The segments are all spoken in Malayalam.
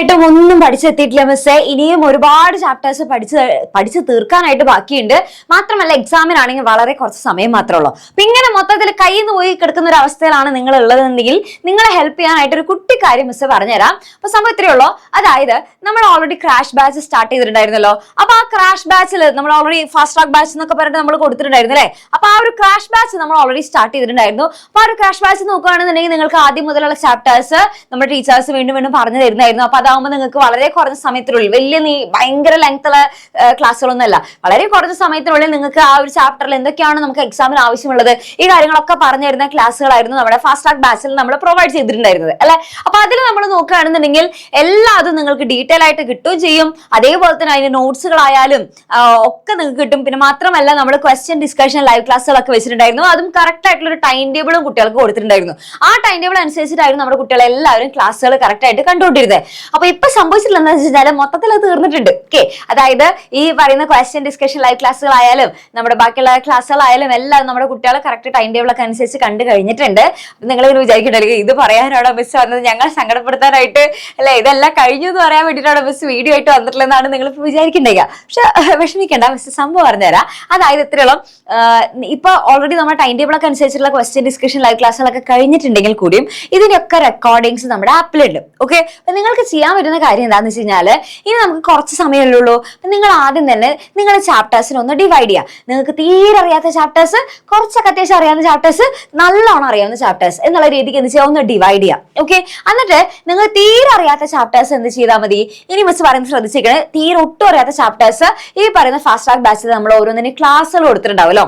ആയിട്ടും ഒന്നും പഠിച്ചെത്തിയിട്ടില്ല മിസ്സേ. ഇനിയും ഒരുപാട് ചാപ്റ്റേഴ്സ് പഠിച്ചു തീർക്കാനായിട്ട് ബാക്കിയുണ്ട്. മാത്രമല്ല എക്സാമിനാണെങ്കിൽ വളരെ കുറച്ച് സമയം മാത്രമേ ഉള്ളൂ. അപ്പൊ ഇങ്ങനെ മൊത്തത്തിൽ കയ്യിൽ നിന്ന് പോയി കിടക്കുന്ന ഒരു അവസ്ഥയിലാണ് നിങ്ങൾ ഉള്ളതെങ്കിൽ നിങ്ങളെ ഹെൽപ്പ് ചെയ്യാനായിട്ട് ഒരു കുട്ടി കാര്യം മിസ്സ് പറഞ്ഞുതരാം. അപ്പൊ സംഭവം ഇത്രയേ ഉള്ളൂ. അതായത് നമ്മൾ ഓൾറെഡി ക്രാഷ് ബാച്ച് സ്റ്റാർട്ട് ചെയ്തിട്ടുണ്ടായിരുന്നല്ലോ. അപ്പൊ ആ ക്രാഷ് ബാച്ചിൽ നമ്മൾ ഓൾറെഡി ഫാസ്റ്റ് ട്രാക്ക് ബാച്ച് എന്നൊക്കെ പറഞ്ഞിട്ട് നമ്മൾ കൊടുത്തിട്ടുണ്ടായിരുന്നു അല്ലേ. അപ്പൊ ആ ഒരു ക്രാഷ് ബാച്ച് നമ്മൾ ഓൾറെഡി സ്റ്റാർട്ട് ചെയ്തിട്ടുണ്ടായിരുന്നു. അപ്പൊ ആ ഒരു ക്രാഷ് ബാച്ച് നോക്കുകയാണെന്നുണ്ടെങ്കിൽ നിങ്ങൾക്ക് ആദ്യം മുതലുള്ള ചാപ്റ്റേഴ്സ് നമ്മുടെ ടീച്ചേഴ്സ് വീണ്ടും വീണ്ടും പറഞ്ഞു തരുന്നതായിരുന്നു. അപ്പൊ അതാകുമ്പോൾ നിങ്ങൾക്ക് വളരെ കുറഞ്ഞ സമയത്തിനുള്ളിൽ ഭയങ്കര ലെങ്ത് ഉള്ള ക്ലാസ്സുകളൊന്നും അല്ല, വളരെ കുറഞ്ഞ സമയത്തിനുള്ളിൽ നിങ്ങൾക്ക് ആ ഒരു ചാപ്റ്ററിൽ എന്തൊക്കെയാണ് നമുക്ക് എക്സാമിന് ആവശ്യമുള്ളത് ഈ കാര്യങ്ങളൊക്കെ പറഞ്ഞു തരുന്ന ക്ലാസ്സുകളായിരുന്നു നമ്മുടെ ഫാസ്റ്റ് ട്രാക്ക് ബാച്ചിൽ നമ്മൾ പ്രൊവൈഡ് ചെയ്തിട്ടുണ്ടായിരുന്നത് അല്ലെ. അപ്പൊ അതിൽ നമ്മൾ നോക്കുകയാണെന്നുണ്ടെങ്കിൽ എല്ലാതും നിങ്ങൾക്ക് ഡീറ്റെയിൽ ആയിട്ട് കിട്ടുകയും ചെയ്യും. അതേപോലെ തന്നെ അതിന്റെ നോട്ട്സുകളായാലും ഒക്കെ നിങ്ങൾക്ക് കിട്ടും. പിന്നെ മാത്രമല്ല നമ്മൾ ക്വസ്റ്റ്യൻ ഡിസ്കഷൻ ലൈവ് ക്ലാസ്സുകളൊക്കെ വെച്ചിട്ടുണ്ടായിരുന്നു. അതും കറക്റ്റ് ആയിട്ടുള്ള ഒരു ടൈം ടേബിളും കുട്ടികൾക്ക് കൊടുത്തിട്ടുണ്ടായിരുന്നു. ആ ടൈം ടേബിൾ അനുസരിച്ചിട്ടായിരുന്നു നമ്മുടെ കുട്ടികൾ എല്ലാവരും ക്ലാസ്സുകൾ കറക്റ്റ് ആയിട്ട് കണ്ടുകൊണ്ടിരുന്നത്. അപ്പൊ ഇപ്പൊ സംഭവിച്ചിട്ടുള്ള എന്താ വെച്ചാൽ മൊത്തത്തിൽ അത് തീർന്നിട്ടുണ്ട്. ഓക്കെ, അതായത് ഈ പറയുന്ന ക്വസ്റ്റ്യൻ ഡിസ്കഷൻ ലൈവ് ക്ലാസ്സുകളായാലും നമ്മുടെ ബാക്കിയുള്ള ക്ലാസ്സുകളായാലും എല്ലാം നമ്മുടെ കുട്ടികളെ കറക്റ്റ് ടൈം ടേബിൾ ഒക്കെ അനുസരിച്ച് കണ്ടു കഴിഞ്ഞിട്ടുണ്ട്. നിങ്ങൾ ഇങ്ങനെ വിചാരിക്കണ്ടല്ലേ ഇത് പറയാനാണോ മിസ് വന്നത്, ഞങ്ങൾ സങ്കടപ്പെടുത്താനായിട്ട് അല്ലെ, ഇതെല്ലാം കഴിഞ്ഞു എന്ന് പറയാൻ വേണ്ടിയിട്ടാണ് മിസ് വീഡിയോ ആയിട്ട് വന്നിട്ടുള്ളതെന്നാണ് നിങ്ങൾ ഇപ്പൊ വിചാരിക്കണ്ടേക്ക. പക്ഷെ വിഷമിക്കേണ്ട, മിസ് സംഭവം പറഞ്ഞുതരാം. അതായത് ഇത്രയോളം ഇപ്പൊ ഓൾറെഡി നമ്മുടെ ടൈം ടേബിൾ ഒക്കെ അനുസരിച്ചുള്ള ക്വസ്റ്റ്യൻ ഡിസ്കഷൻ ലൈവ് ക്ലാസ്സുകളൊക്കെ കഴിഞ്ഞിട്ടുണ്ടെങ്കിൽ കൂടിയും ഇതിന്റെയൊക്കെ റെക്കോർഡിങ്സ് നമ്മുടെ ആപ്പിലുണ്ട്. ഓക്കെ, അപ്പൊ നിങ്ങൾക്ക് ചെയ്യാൻ പറ്റുന്ന കാര്യം എന്താണെന്ന് വെച്ച് കഴിഞ്ഞാല് ഇനി നമുക്ക് കുറച്ച് സമയമല്ലേ ഉള്ളൂ. നിങ്ങൾ ആദ്യം തന്നെ നിങ്ങളുടെ ചാപ്റ്റേഴ്സിനെ ഒന്ന് ഡിവൈഡ് ചെയ്യുക. നിങ്ങൾക്ക് തീരെ അറിയാത്ത ചാപ്റ്റേഴ്സ്, കുറച്ചൊക്കെ അത്യാവശ്യം അറിയാവുന്ന ചാപ്റ്റേഴ്സ്, നല്ലോണം അറിയാവുന്ന ചാപ്റ്റേഴ്സ് എന്നുള്ള രീതിക്ക് എന്ത് ചെയ്യാം, ഒന്ന് ഡിവൈഡ് ചെയ്യാം. ഓക്കെ, എന്നിട്ട് നിങ്ങൾ തീരെ അറിയാത്ത ചാപ്റ്റേഴ്സ് എന്ത് ചെയ്താൽ മതി, ഇനി മിസ് പറയുന്നത് ശ്രദ്ധിച്ചിരിക്കണേ, തീരെ ഒട്ടും അറിയാത്ത ചാപ്റ്റേഴ്സ് ഈ പറയുന്ന ഫാസ്റ്റ് ട്രാക്ക് ബാച്ചിൽ നമ്മൾ ഓരോന്നിനും ക്ലാസ്സുകൾ കൊടുത്തിട്ടുണ്ടാവുമല്ലോ.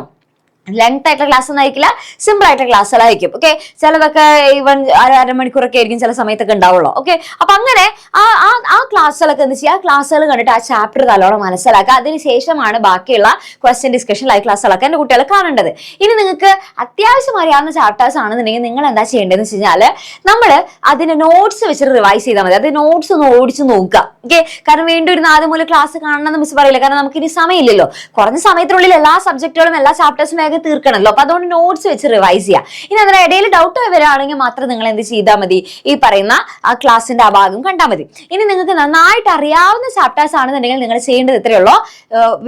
ലെങ്ത് ആയിട്ടുള്ള ക്ലാസ് ഒന്നും ആയിരിക്കില്ല, സിമ്പിൾ ആയിട്ടുള്ള ക്ലാസ്സുകളായിരിക്കും. ഓക്കെ, ചിലതൊക്കെ ഈവൻ അരമണിക്കൂറൊക്കെ ആയിരിക്കും ചില സമയത്തൊക്കെ ഉണ്ടാവുള്ളൂ. ഓക്കെ, അപ്പൊ അങ്ങനെ ആ ക്ലാസ്സുകളൊക്കെ എന്ത് ചെയ്യുക, ക്ലാസ്സുകൾ കണ്ടിട്ട് ആ ചാപ്റ്റർ നല്ലോണം മനസ്സിലാക്കുക. അതിനുശേഷമാണ് ബാക്കിയുള്ള ക്വസ്റ്റ്യൻ ഡിസ്കഷൻ ലൈവ് ക്ലാസ്സുകളൊക്കെ എന്റെ കുട്ടികൾ കാണേണ്ടത്. ഇനി നിങ്ങൾക്ക് അത്യാവശ്യം അറിയാവുന്ന ചാപ്റ്റേഴ്സ് ആണെന്നുണ്ടെങ്കിൽ നിങ്ങൾ എന്താ ചെയ്യേണ്ടതെന്ന് വെച്ച് കഴിഞ്ഞാൽ നമ്മൾ അതിന്റെ നോട്ട്സ് വെച്ചിട്ട് റിവൈസ് ചെയ്താൽ മതി. അത് നോട്ട്സ് ഒന്ന് ഓടിച്ച് നോക്കുക. ഓക്കെ, കാരണം വീണ്ടും ഒരു 4 മൂല ക്ലാസ് കാണണമെന്ന് മിസ് പറയില്ല, കാരണം നമുക്ക് ഇനി സമയമില്ലല്ലോ. കുറഞ്ഞ സമയത്തിനുള്ളിൽ എല്ലാ സബ്ജക്റ്റുകളും എല്ലാ ചാപ്റ്റേഴ്സും തീർക്കണല്ലോ. അപ്പൊ അതുകൊണ്ട് നോട്ട്സ് വെച്ച് റിവൈസ് ചെയ്യാം. ഇനി അതിന് ഇടയിൽ ഡൗട്ട് വരികയാണെങ്കിൽ മാത്രം നിങ്ങൾ എന്ത് ചെയ്താൽ മതി, ഈ പറയുന്ന ആ ക്ലാസിന്റെ ആ ഭാഗം കണ്ടാൽ മതി. ഇനി നിങ്ങൾക്ക് നന്നായിട്ട് അറിയാവുന്ന ചാപ്റ്റേഴ്സ് ആണെന്നുണ്ടെങ്കിൽ നിങ്ങൾ ചെയ്യേണ്ടത് ഇത്രയേ ഉള്ളൂ.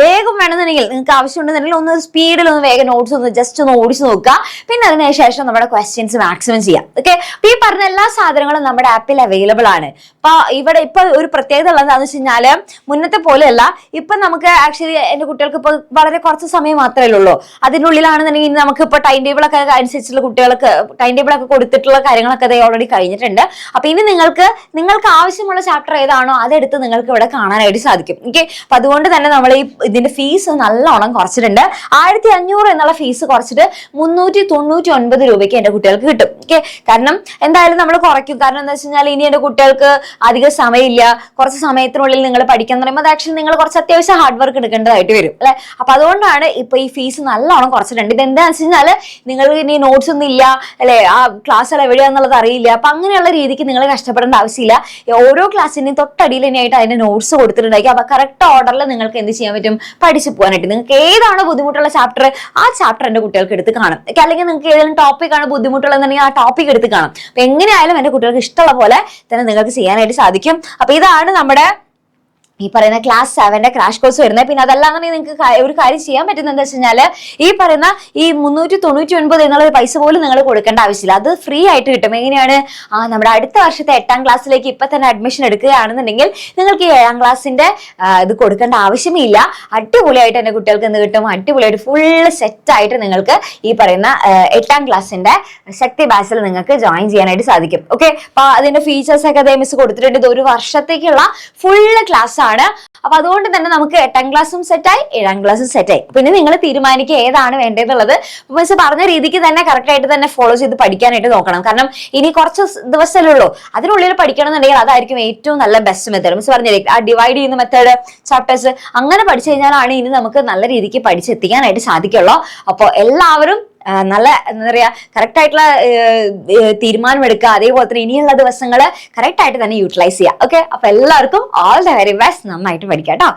വേഗം വേണമെന്നുണ്ടെങ്കിൽ നിങ്ങൾക്ക് ആവശ്യമുണ്ടെന്നുണ്ടെങ്കിൽ ഒന്ന് സ്പീഡിൽ ഒന്ന് വേഗം നോട്ട്സ് ഒന്ന് ജസ്റ്റ് ഒന്ന് ഓടിച്ചു നോക്കുക. പിന്നെ അതിനുശേഷം നമ്മുടെ ക്വസ്റ്റ്യൻസ് മാക്സിമം ചെയ്യാം. ഓക്കെ, അപ്പൊ ഈ പറഞ്ഞ എല്ലാ സാധനങ്ങളും നമ്മുടെ ആപ്പിൽ അവൈലബിൾ ആണ്. അപ്പൊ ഇവിടെ ഇപ്പൊ ഒരു പ്രത്യേകത ഉള്ളതെന്ന് വെച്ച് കഴിഞ്ഞാല് മുന്നത്തെ പോലെയല്ല, ഇപ്പൊ നമുക്ക് ആക്ച്വലി എന്റെ കുട്ടികൾക്ക് ഇപ്പൊ വളരെ കുറച്ച് സമയം മാത്രമേ ഉള്ളൂ. അതിനുള്ളിലാണെന്നുണ്ടെങ്കിൽ നമുക്ക് ഇപ്പൊ ടൈം ടേബിൾ ഒക്കെ അനുസരിച്ചുള്ള കുട്ടികൾക്ക് ടൈം ടേബിൾ ഒക്കെ കൊടുത്തിട്ടുള്ള കാര്യങ്ങളൊക്കെ ഓൾറെഡി കഴിഞ്ഞിട്ടുണ്ട്. അപ്പൊ ഇനി നിങ്ങൾക്ക് ആവശ്യമുള്ള ചാപ്റ്റർ ഏതാണോ അതെടുത്ത് നിങ്ങൾക്ക് ഇവിടെ കാണാനായിട്ട് സാധിക്കും. ഓക്കെ, അപ്പൊ അതുകൊണ്ട് തന്നെ നമ്മൾ ഇതിന്റെ ഫീസ് നല്ലോണം കുറച്ചിട്ടുണ്ട്. 1500 എന്നുള്ള ഫീസ് കുറച്ചിട്ട് 399 രൂപയ്ക്ക് എന്റെ കുട്ടികൾക്ക് കിട്ടും. ഓക്കെ, കാരണം എന്തായാലും നമ്മൾ കുറയ്ക്കും. കാരണം എന്താ വെച്ച് കഴിഞ്ഞാൽ ഇനി എന്റെ കുട്ടികൾക്ക് അധികം സമയമില്ല, കുറച്ച് സമയത്തിനുള്ളിൽ നിങ്ങൾ പഠിക്കാൻ പറയുമ്പോൾ അത് ആക്ച്വലി നിങ്ങൾ കുറച്ച് അത്യാവശ്യം ഹാർഡ് വർക്ക് എടുക്കേണ്ടതായിട്ട് വരും അല്ലെ. അപ്പൊ അതുകൊണ്ടാണ് ഇപ്പൊ ഈ ഫീസ് നല്ലോണം കുറച്ചിട്ടുണ്ട്. ഇത് എന്താണെന്ന് വെച്ച് കഴിഞ്ഞാൽ നിങ്ങൾ ഇനി നോട്ട്സ് ഒന്നും ഇല്ല അല്ലെ, ആ ക്ലാസ്സുകൾ എവിടെയാന്നുള്ളത് അറിയില്ല, അപ്പൊ അങ്ങനെയുള്ള രീതിക്ക് നിങ്ങൾ കഷ്ടപ്പെടേണ്ട ആവശ്യമില്ല. ഓരോ ക്ലാസ്സിന്റെയും തൊട്ടടിയിൽ തന്നെയായിട്ട് അതിന്റെ നോട്ട്സ് കൊടുത്തിട്ടുണ്ടായിരിക്കും. അപ്പൊ കറക്റ്റ് ഓർഡറിൽ നിങ്ങൾക്ക് എന്ത് ചെയ്യാൻ പറ്റും, പഠിച്ചു പോകാനായിട്ട്. നിങ്ങൾക്ക് ഏതാണോ ബുദ്ധിമുട്ടുള്ള ചാപ്റ്റർ ആ ചാപ്റ്റർ എന്റെ കുട്ടികൾക്ക് എടുത്ത് കാണും. അല്ലെങ്കിൽ നിങ്ങൾക്ക് ഏതെങ്കിലും ടോപ്പിക്കാണ് ബുദ്ധിമുട്ടുള്ളതെന്നുണ്ടെങ്കിൽ ആ ടോപ്പിക് എടുത്ത് കാണും. അപ്പൊ എങ്ങനെയായാലും എന്റെ കുട്ടികൾക്ക് ഇഷ്ടമുള്ള പോലെ തന്നെ നിങ്ങൾക്ക് ചെയ്യാനായിട്ട് സാധിക്കും. അപ്പൊ ഇതാണ് നമ്മുടെ ഈ പറയുന്ന ക്ലാസ് 7ന്റെ ക്രാഷ് കോഴ്സ് വരുന്നത്. പിന്നെ അതല്ലാതെ നിങ്ങൾക്ക് ഒരു കാര്യം ചെയ്യാൻ പറ്റുന്നത് എന്താ വെച്ച് കഴിഞ്ഞാൽ ഈ പറയുന്ന ഈ 399 എന്നുള്ള പൈസ പോലും നിങ്ങൾ കൊടുക്കേണ്ട ആവശ്യമില്ല. അത് ഫ്രീ ആയിട്ട് കിട്ടും. എങ്ങനെയാണ്, നമ്മുടെ അടുത്ത വർഷത്തെ 8ാം ക്ലാസ്സിലേക്ക് ഇപ്പൊ തന്നെ അഡ്മിഷൻ എടുക്കുകയാണെന്നുണ്ടെങ്കിൽ നിങ്ങൾക്ക് ഈ 7ാം ക്ലാസ്സിന്റെ ഇത് കൊടുക്കേണ്ട ആവശ്യമില്ല. അടിപൊളിയായിട്ട് എന്റെ കുട്ടികൾക്ക് എന്ത് കിട്ടും, അടിപൊളിയായിട്ട് ഫുള്ള് സെറ്റ് ആയിട്ട് നിങ്ങൾക്ക് ഈ പറയുന്ന 8ാം ക്ലാസ്സിന്റെ ശക്തി ബാച്ചിൽ നിങ്ങൾക്ക് ജോയിൻ ചെയ്യാനായിട്ട് സാധിക്കും. ഓക്കെ, അപ്പൊ അതിന്റെ ഫീച്ചേഴ്സ് ഒക്കെ അതേ മിസ് കൊടുത്തിട്ടുണ്ട്. ഇത് 1 വർഷത്തേക്കുള്ള ഫുള്ള് ക്ലാസ് ആണ്. അപ്പൊ അതുകൊണ്ട് തന്നെ നമുക്ക് 8ാം ക്ലാസ്സും സെറ്റായി 7ാം ക്ലാസ്സും സെറ്റായി. പിന്നെ നിങ്ങൾ തീരുമാനിക്കുക ഏതാണ് വേണ്ടതെന്നുള്ളത്. മിസ് പറഞ്ഞ രീതിക്ക് തന്നെ കറക്റ്റ് ആയിട്ട് തന്നെ ഫോളോ ചെയ്ത് പഠിക്കാനായിട്ട് നോക്കണം. കാരണം ഇനി കുറച്ച് ദിവസമല്ലേ ഉള്ളൂ, അതിനുള്ളിൽ പഠിക്കണം എന്നുണ്ടെങ്കിൽ അതായിരിക്കും ഏറ്റവും നല്ല ബെസ്റ്റ് മെത്തേഡ്. മിസ് പറഞ്ഞില്ലേ ആ ഡിവൈഡ് ചെയ്യുന്ന മെത്തേഡ് ചാപ്റ്റേഴ്സ്, അങ്ങനെ പഠിച്ചു കഴിഞ്ഞാലാണ് ഇനി നമുക്ക് നല്ല രീതിക്ക് പഠിച്ചെത്തിക്കാനായിട്ട് സാധിക്കുള്ളൂ. അപ്പോൾ എല്ലാവരും നല്ല എന്താ പറയാ കറക്റ്റ് ആയിട്ടുള്ള തീരുമാനം എടുക്കുക. അതേപോലെ തന്നെ ഇനിയുള്ള ദിവസങ്ങൾ കറക്റ്റ് ആയിട്ട് തന്നെ യൂട്ടിലൈസ് ചെയ്യുക. ഓക്കെ, അപ്പൊ എല്ലാവർക്കും ഓൾ ദ വെരി ബെസ്റ്റ്. നന്നായിട്ട് പഠിക്കാം കേട്ടോ.